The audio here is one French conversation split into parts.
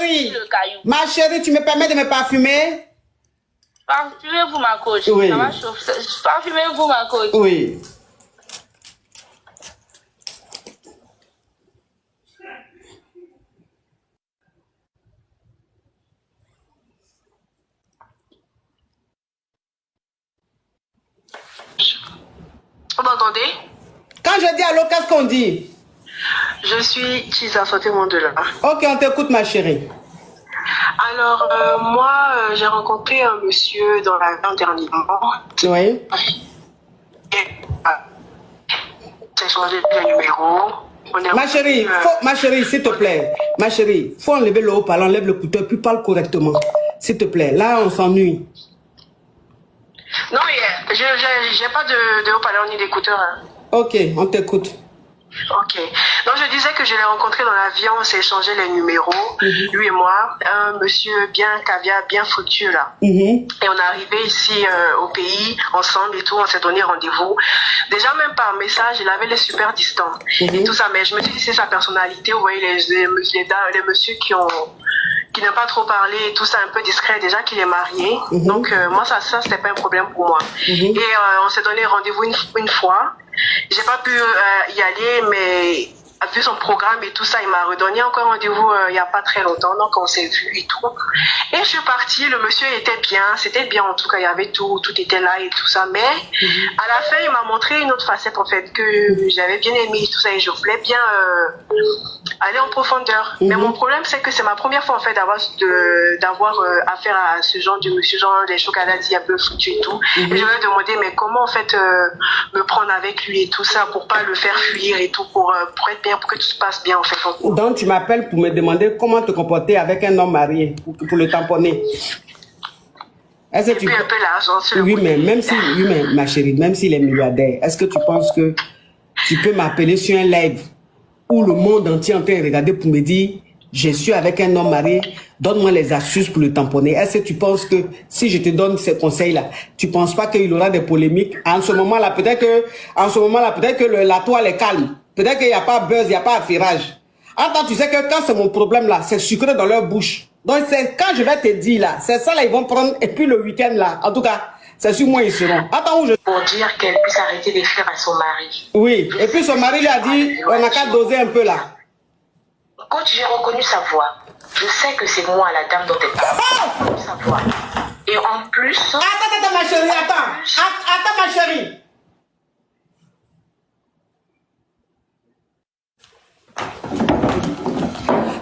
chérie, le caillou. ma chérie, tu me permets de me parfumer? Parfumez-vous, ma coach. Oui. Ça va chauffer. Parfumez-vous, ma coach. Oui. Vous m'entendez? Quand je dis allô, qu'est-ce qu'on dit? Je suis Chisa Santé Mandela. Ok, on t'écoute, ma chérie. Alors, moi, j'ai rencontré un monsieur dans la gare dernièrement. Oui. J'ai changé de numéro. Ma chérie, s'il te plaît. Ma chérie, faut enlever le haut-parleur, enlève le couteau, puis parle correctement. S'il te plaît, là, on s'ennuie. Non, mais j'ai pas de haut-parleur ni d'écouteur. Hein. Ok, on t'écoute. Ok. Donc, je disais que je l'ai rencontré dans l'avion, on s'est échangé les numéros, lui et moi. Un monsieur bien caviar, bien foutu, là. Et on est arrivé ici au pays, ensemble et tout, on s'est donné rendez-vous. Déjà, même par message, il avait les super distants et tout ça. Mais je me suis dit, c'est sa personnalité. Vous voyez, les messieurs qui n'aiment pas trop parler et tout ça, un peu discret, déjà qu'il est marié. Donc, moi, ça c'était pas un problème pour moi. Et on s'est donné rendez-vous une fois. J'ai pas pu y aller, mais vu son programme et tout ça, il m'a redonné encore rendez-vous il y a pas très longtemps, donc on s'est vu et tout. Et je suis partie, le monsieur était bien, c'était bien en tout cas, il y avait tout était là et tout ça, mais à la fin, il m'a montré une autre facette en fait, que j'avais bien aimé et tout ça, et je voulais bien aller en profondeur. Mais mon problème, c'est que c'est ma première fois en fait d'avoir affaire à ce genre de monsieur, genre des chocolatiers un peu foutus et tout. Et je me demandais, mais comment en fait me prendre avec lui et tout ça pour pas le faire fuir et tout, pour être bien, pour que tout se passe bien en fait. Donc tu m'appelles pour me demander comment te comporter avec un homme marié, pour le tamponner. Est-ce que tu... un peu l'argent sur oui, mais même si, ma chérie, même s'il est milliardaire, est-ce que tu penses que tu peux m'appeler sur un live où le monde entier est en train de regarder pour me dire je suis avec un homme marié, donne-moi les astuces pour le tamponner. Est-ce que tu penses que si je te donne ces conseils-là, tu ne penses pas qu'il y aura des polémiques? En ce moment-là, peut-être que la toile est calme. Peut-être qu'il n'y a pas buzz, il n'y a pas affirage. Attends, tu sais que quand c'est mon problème là, c'est sucré dans leur bouche. Donc c'est quand je vais te dire là, c'est ça là, ils vont prendre, et puis le week-end là, en tout cas, c'est sur moi ils seront. Attends où je... Pour dire qu'elle puisse arrêter d'écrire à son mari. Oui, et puis son mari lui a dit, on n'a qu'à doser un peu là. Quand j'ai reconnu sa voix, je sais que c'est moi la dame dont elle parle. J'ai reconnu sa voix. Et en plus... Attends ma chérie, attends ma chérie.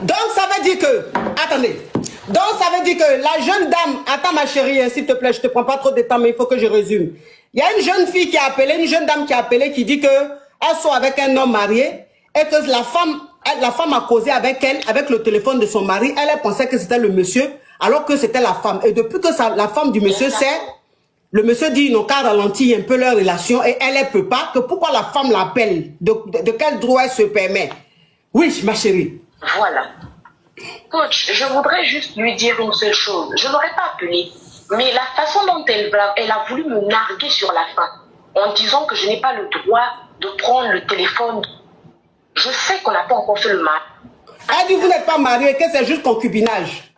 Donc ça veut dire que, attendez, donc ça veut dire que la jeune dame, attends ma chérie, s'il te plaît, je te prends pas trop de temps, mais il faut que je résume. Il y a une jeune fille qui a appelé, une jeune dame qui a appelé, qui dit que elle soit avec un homme marié et que la femme a causé avec elle, avec le téléphone de son mari, elle pensait que c'était le monsieur, alors que c'était la femme. Et depuis que la femme du monsieur sait, le monsieur dit ils n'ont qu'à ralentir un peu leur relation et elle ne peut pas, que pourquoi la femme l'appelle, de quel droit elle se permet. Oui, ma chérie. Voilà. Coach, je voudrais juste lui dire une seule chose. Je n'aurais pas appelé, mais la façon dont elle a voulu me narguer sur la fin, en disant que je n'ai pas le droit de prendre le téléphone. Je sais qu'on n'a pas encore fait le mal. Elle dit vous n'êtes pas marié, que c'est juste concubinage.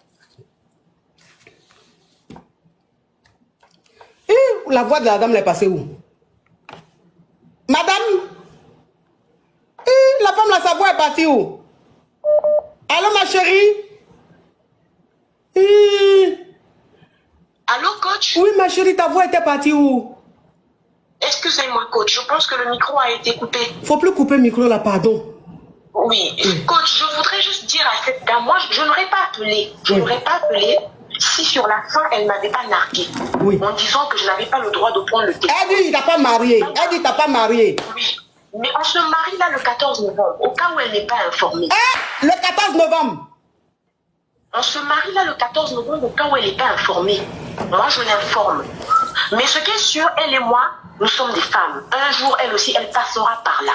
Et la voix de la dame est passée où? Madame? Et la femme là, sa voix est partie où? Allô ma chérie? Allô coach? Oui ma chérie, ta voix était partie où? Excusez-moi coach, je pense que le micro a été coupé. Faut plus couper le micro là, pardon. Oui. Coach, je voudrais juste dire à cette dame, moi je n'aurais pas appelé. Je n'aurais pas appelé si sur la fin elle m'avait pas nargué. Oui. En disant que je n'avais pas le droit de prendre le téléphone. Elle dit t'as pas marié. Elle dit t'as pas marié. Oui. Mais on se marie là le 14 novembre, au cas où elle n'est pas informée. Le 14 novembre. On se marie là le 14 novembre, au cas où elle n'est pas informée. Moi, je l'informe. Mais ce qui est sûr, elle et moi, nous sommes des femmes. Un jour, elle aussi, elle passera par là.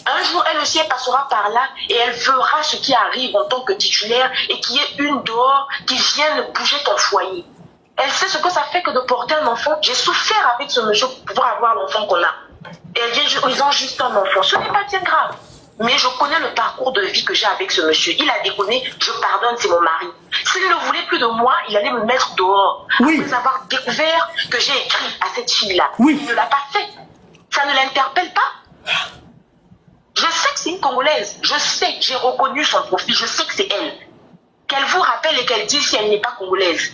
Un jour, elle aussi, elle passera par là et elle verra ce qui arrive en tant que titulaire et qui est une dehors qui vient bouger ton foyer. Elle sait ce que ça fait que de porter un enfant. J'ai souffert avec ce monsieur pour pouvoir avoir l'enfant qu'on a. Et ils ont juste un enfant. Ce n'est pas bien grave. Mais je connais le parcours de vie que j'ai avec ce monsieur. Il a déconné, je pardonne, c'est mon mari. S'il ne voulait plus de moi, il allait me mettre dehors. Oui. Après avoir découvert que j'ai écrit à cette fille-là. Oui. Il ne l'a pas fait. Ça ne l'interpelle pas. Je sais que c'est une Congolaise. Je sais, j'ai reconnu son profil. Je sais que c'est elle. Qu'elle vous rappelle et qu'elle dise si elle n'est pas congolaise.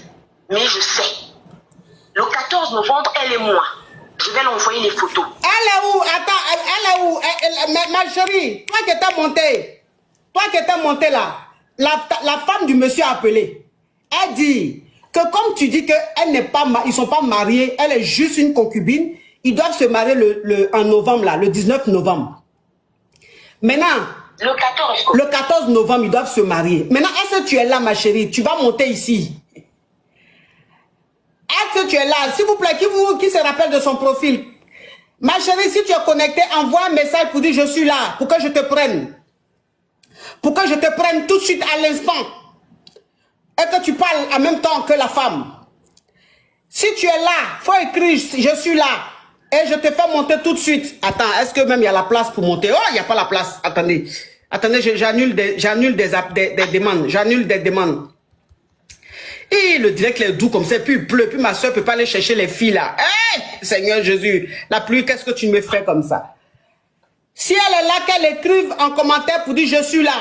Mais je sais. Le 14 novembre, elle et moi. Je vais l'envoyer les photos. Elle est où? Attends, elle est où? Ma chérie, toi qui étais montée. Toi qui étais montée là. La femme du monsieur a appelé. Elle dit que comme tu dis qu'elle n'est pas, ils ne sont pas mariés, elle est juste une concubine. Ils doivent se marier en novembre là, le 19 novembre. Maintenant, le 14 novembre, ils doivent se marier. Maintenant, est-ce que tu es là, ma chérie? Tu vas monter ici. Est-ce que tu es là? S'il vous plaît, qui se rappelle de son profil? Ma chérie, si tu es connecté, envoie un message pour dire je suis là, pour que je te prenne. Pour que je te prenne tout de suite à l'instant. Et que tu parles en même temps que la femme. Si tu es là, il faut écrire je suis là. Et je te fais monter tout de suite. Attends, est-ce que même il y a la place pour monter? Oh, il n'y a pas la place. Attendez. Attendez, j'annule des demandes. J'annule des demandes. Et le direct est doux comme ça, puis il pleut, puis ma soeur ne peut pas aller chercher les filles là. Hey, Seigneur Jésus, la pluie, qu'est-ce que tu me fais comme ça? Si elle est là, qu'elle écrive en commentaire pour dire je suis là.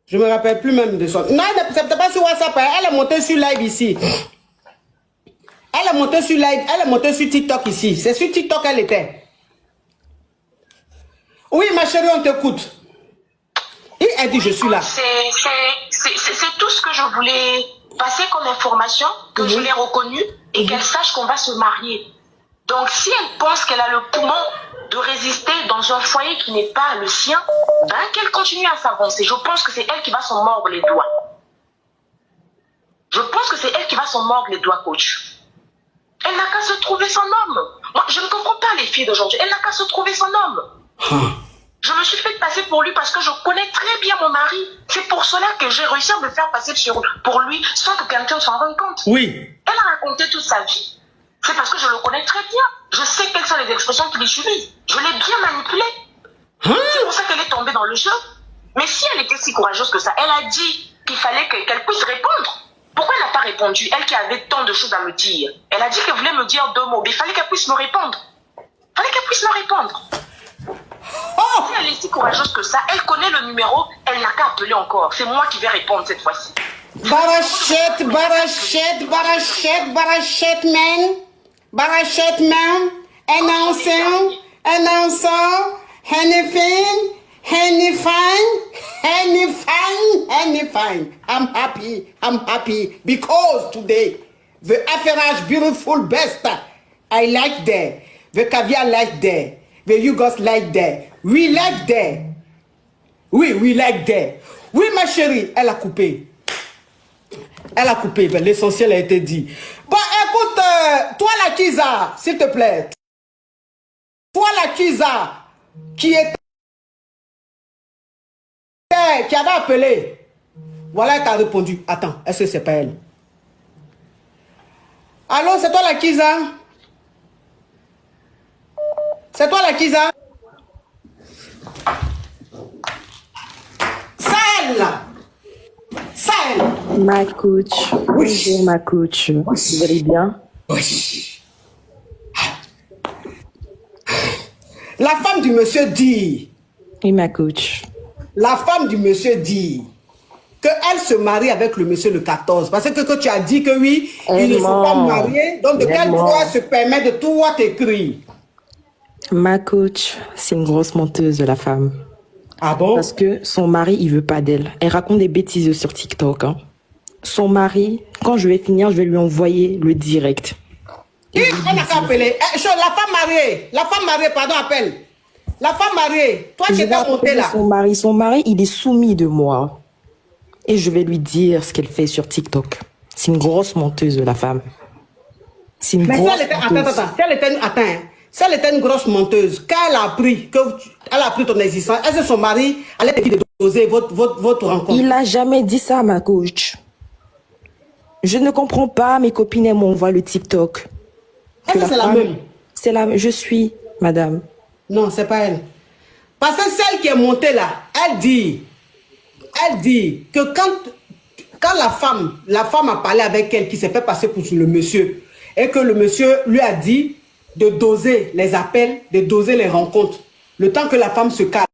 Je ne me rappelle plus même de son. Non, c'est peut-être pas sur WhatsApp, elle est montée sur live ici. Elle est montée sur live, elle est montée sur TikTok ici. C'est sur TikTok qu'elle était. Oui, ma chérie, on t'écoute. Et elle dit, je suis là. C'est tout ce que je voulais passer comme information, que je l'ai reconnue et qu'elle sache qu'on va se marier. Donc, si elle pense qu'elle a le poumon de résister dans un foyer qui n'est pas le sien, ben, qu'elle continue à s'avancer. Je pense que c'est elle qui va s'en mordre les doigts. Je pense que c'est elle qui va s'en mordre les doigts, coach. Elle n'a qu'à se trouver son homme. Moi, je ne comprends pas les filles d'aujourd'hui. Elle n'a qu'à se trouver son homme. Je me suis fait passer pour lui parce que je connais très bien mon mari. C'est pour cela que j'ai réussi à me faire passer pour lui sans que quelqu'un s'en rende compte. Oui. Elle a raconté toute sa vie. C'est parce que je le connais très bien. Je sais quelles sont les expressions qu'il utilise. Je l'ai bien manipulé. C'est pour ça qu'elle est tombée dans le jeu. Mais si elle était si courageuse que ça, elle a dit qu'il fallait qu'elle puisse répondre. Pourquoi elle n'a pas répondu? Elle qui avait tant de choses à me dire. Elle a dit qu'elle voulait me dire 2 mots. Mais il fallait qu'elle puisse me répondre. Il fallait qu'elle puisse me répondre. Oh! Si elle est si courageuse que ça, elle connaît le numéro, elle n'a qu'à appeler encore. C'est moi qui vais répondre cette fois-ci. Barachette, Barachette, Barachette, Barachette, man. Barachette, man. Announcing, anything, anything. I'm happy because today the affairage beautiful best. I like that. The caviar like that. The Yugos like that. We like that. Oui, we like that. Oui, ma chérie, elle a coupé. Elle a coupé. L'essentiel a été dit. Bon, écoute, toi la Kiza, s'il te plaît. Toi la Kiza, qui avait appelé. Voilà, elle t'a répondu. Attends, est-ce que c'est pas elle? Allô, c'est toi la Kiza? C'est toi la Kiza? Sahel. Ma coach. Bonjour ma coach. Vous allez bien? Oui. La femme du monsieur dit. Oui ma coach. La femme du monsieur dit qu'elle se marie avec le monsieur le 14. Parce que tu as dit que oui, ils ne sont pas mariés. Donc de quel droit se permet de tout écrire? Ma coach, c'est une grosse menteuse de la femme. Ah bon? Parce que son mari, il veut pas d'elle. Elle raconte des bêtises sur TikTok. Hein. Son mari, quand je vais finir, je vais lui envoyer le direct. On a qu'à appeler. La femme mariée, pardon, appelle. La femme mariée, toi qui étais montée là. Son mari, il est soumis de moi. Et je vais lui dire ce qu'elle fait sur TikTok. C'est une grosse menteuse de la femme. C'est une grosse menteuse. Attends. Si elle était une grosse menteuse, quand elle a appris ton existence, est-ce que son mari allait te dire de doser votre rencontre? Il n'a jamais dit ça, ma coach. Je ne comprends pas, mes copines, elles m'envoient le TikTok. Est-ce que c'est la même? C'est là, je suis, madame. Non, c'est pas elle. Parce que celle qui est montée là, elle dit que quand la femme a parlé avec elle, qui s'est fait passer pour le monsieur, et que le monsieur lui a dit de doser les appels, de doser les rencontres, le temps que la femme se calme.